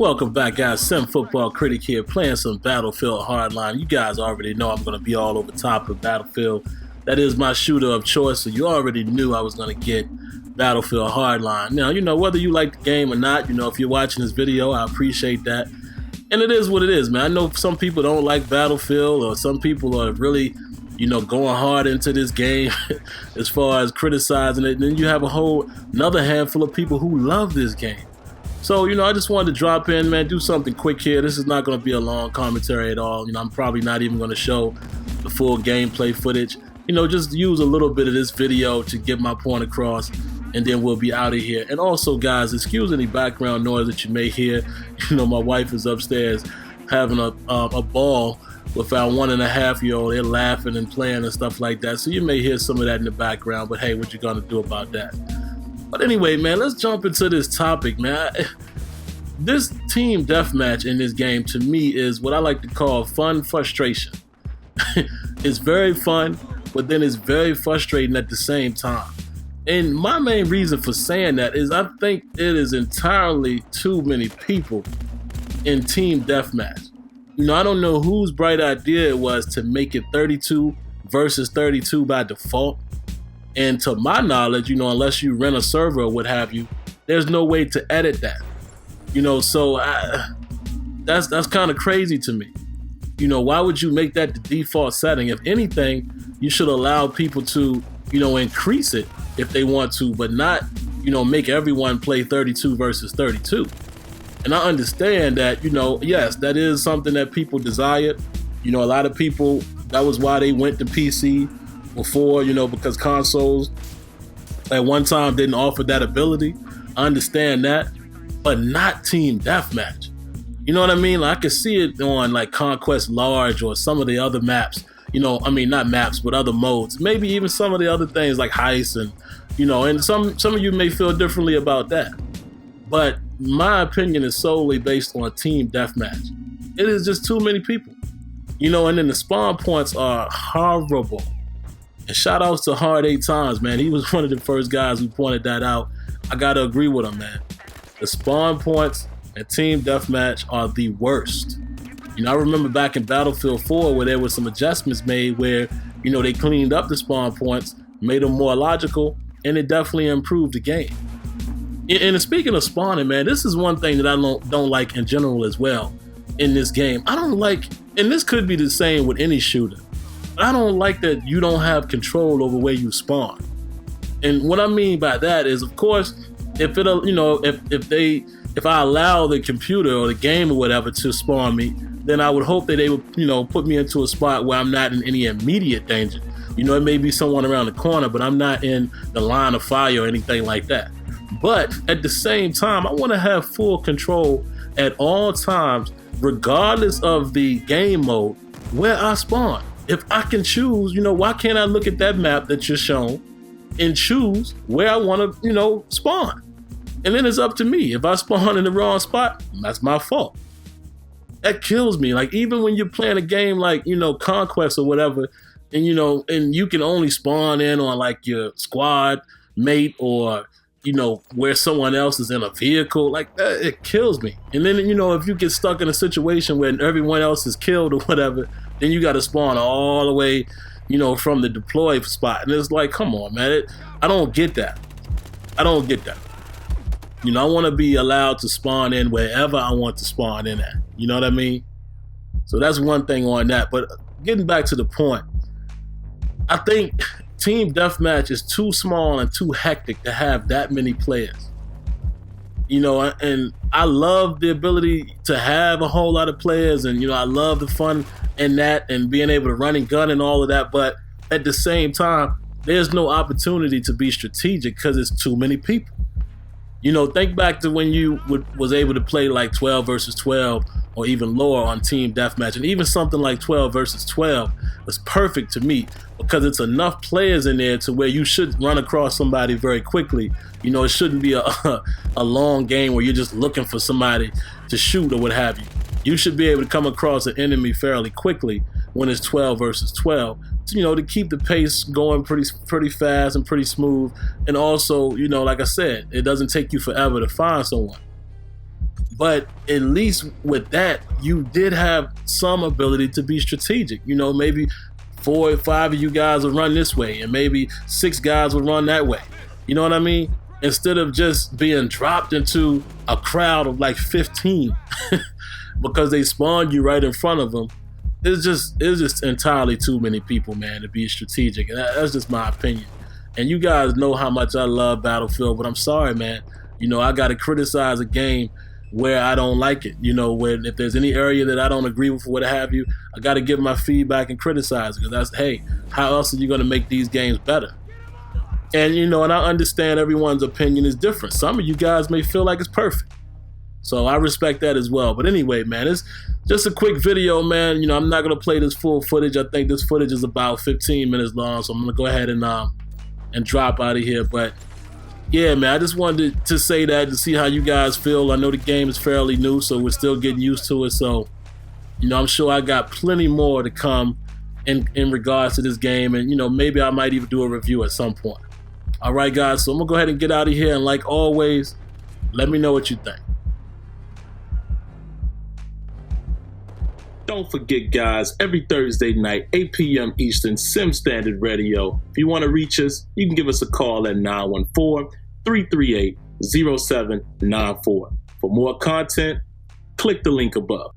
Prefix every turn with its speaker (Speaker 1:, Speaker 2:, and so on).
Speaker 1: Welcome back, guys. SimFBallCritic here, playing some Battlefield Hardline. You guys already know I'm going to be all over top of Battlefield. That is my shooter of choice, so you already knew I was going to get Battlefield Hardline. Now, whether you like the game or not, if you're watching this video, I appreciate that. And it is what it is, man. I know some people don't like Battlefield, or some people are really, going hard into this game as far as criticizing it. And then you have another handful of people who love this game. So, I just wanted to drop in, man, do something quick here. This is not going to be a long commentary at all. I'm probably not even going to show the full gameplay footage. Just use a little bit of this video to get my point across, and then we'll be out of here. And also, guys, excuse any background noise that you may hear. My wife is upstairs having a ball with our 1.5-year-old. They're laughing and playing and stuff like that. So you may hear some of that in the background, but hey, what you going to do about that? But anyway, man, let's jump into this topic, man. This team deathmatch in this game, to me, is what I like to call fun frustration. It's very fun, but then it's very frustrating at the same time. And my main reason for saying that is I think it is entirely too many people in team deathmatch. I don't know whose bright idea it was to make it 32 versus 32 by default. And to my knowledge, unless you rent a server or what have you, there's no way to edit that. So that's kind of crazy to me. Why would you make that the default setting? If anything, you should allow people to, increase it if they want to, but not, make everyone play 32 versus 32. And I understand that, yes, that is something that people desire. A lot of people, that was why they went to PC before, because consoles at one time didn't offer that ability. I understand that, but not team deathmatch. You know what I mean? Like, I could see it on like Conquest Large or some of the other maps. Not maps, but other modes. Maybe even some of the other things like Heist and, and some of you may feel differently about that. But my opinion is solely based on team deathmatch. It is just too many people. And then the spawn points are horrible. And shout outs to Hard 8 Times, man. He was one of the first guys who pointed that out. I gotta agree with him, man. The spawn points and team deathmatch are the worst. I remember back in Battlefield 4 where there was some adjustments made where, they cleaned up the spawn points, made them more logical, and it definitely improved the game. And speaking of spawning, man, this is one thing that I don't like in general as well in this game. I don't like, and this could be the same with any shooter, I don't like that you don't have control over where you spawn. And what I mean by that is, of course, if I allow the computer or the game or whatever to spawn me, then I would hope that they would, put me into a spot where I'm not in any immediate danger. It may be someone around the corner, but I'm not in the line of fire or anything like that. But at the same time, I want to have full control at all times, regardless of the game mode, where I spawn. If I can choose, why can't I look at that map that you're shown and choose where I want to, spawn? And then it's up to me. If I spawn in the wrong spot, that's my fault. That kills me. Like, even when you're playing a game like, Conquest or whatever, and, and you can only spawn in on like your squad mate or, where someone else is in a vehicle, like that, it kills me. And then, if you get stuck in a situation where everyone else is killed or whatever, then you got to spawn all the way, from the deploy spot. And it's like, come on, man. I don't get that. I don't get that. I want to be allowed to spawn in wherever I want to spawn in at. You know what I mean? So that's one thing on that. But getting back to the point, I think team deathmatch is too small and too hectic to have that many players. And I love the ability to have a whole lot of players, and I love the fun in that and being able to run and gun and all of that, but at the same time, there's no opportunity to be strategic because it's too many people. Think back to when you was able to play like 12 versus 12 or even lower on team deathmatch, and even something like 12 versus 12 was perfect to me because it's enough players in there to where you should run across somebody very quickly. It shouldn't be a long game where you're just looking for somebody to shoot or what have you. You should be able to come across an enemy fairly quickly when it's 12 versus 12, to keep the pace going pretty fast and pretty smooth. And also, like I said, it doesn't take you forever to find someone. But at least with that, you did have some ability to be strategic. You know, maybe 4 or 5 of you guys will run this way, and maybe 6 guys will run that way. You know what I mean? Instead of just being dropped into a crowd of like 15 because they spawned you right in front of them. It's just entirely too many people, man, to be strategic. And that's just my opinion. And you guys know how much I love Battlefield, but I'm sorry, man. You know, I got to criticize a game where I don't like it. You know, when if there's any area that I don't agree with or what have you, I got to give my feedback and criticize it, because that's, hey, how else are you going to make these games better? And, you know, and I understand everyone's opinion is different. Some of you guys may feel like it's perfect. So I respect that as well. But anyway, man, it's just a quick video, man. You know, I'm not going to play this full footage. I think this footage is about 15 minutes long. So I'm going to go ahead and drop out of here. But yeah, man, I just wanted to say that to see how you guys feel. I know the game is fairly new, so we're still getting used to it. So, you know, I'm sure I got plenty more to come in regards to this game. And, you know, maybe I might even do a review at some point. All right, guys, so I'm going to go ahead and get out of here. And like always, let me know what you think. Don't forget, guys, every Thursday night, 8 p.m. Eastern, Sim Standard Radio. If you want to reach us, you can give us a call at 914-338-0794. For more content, click the link above.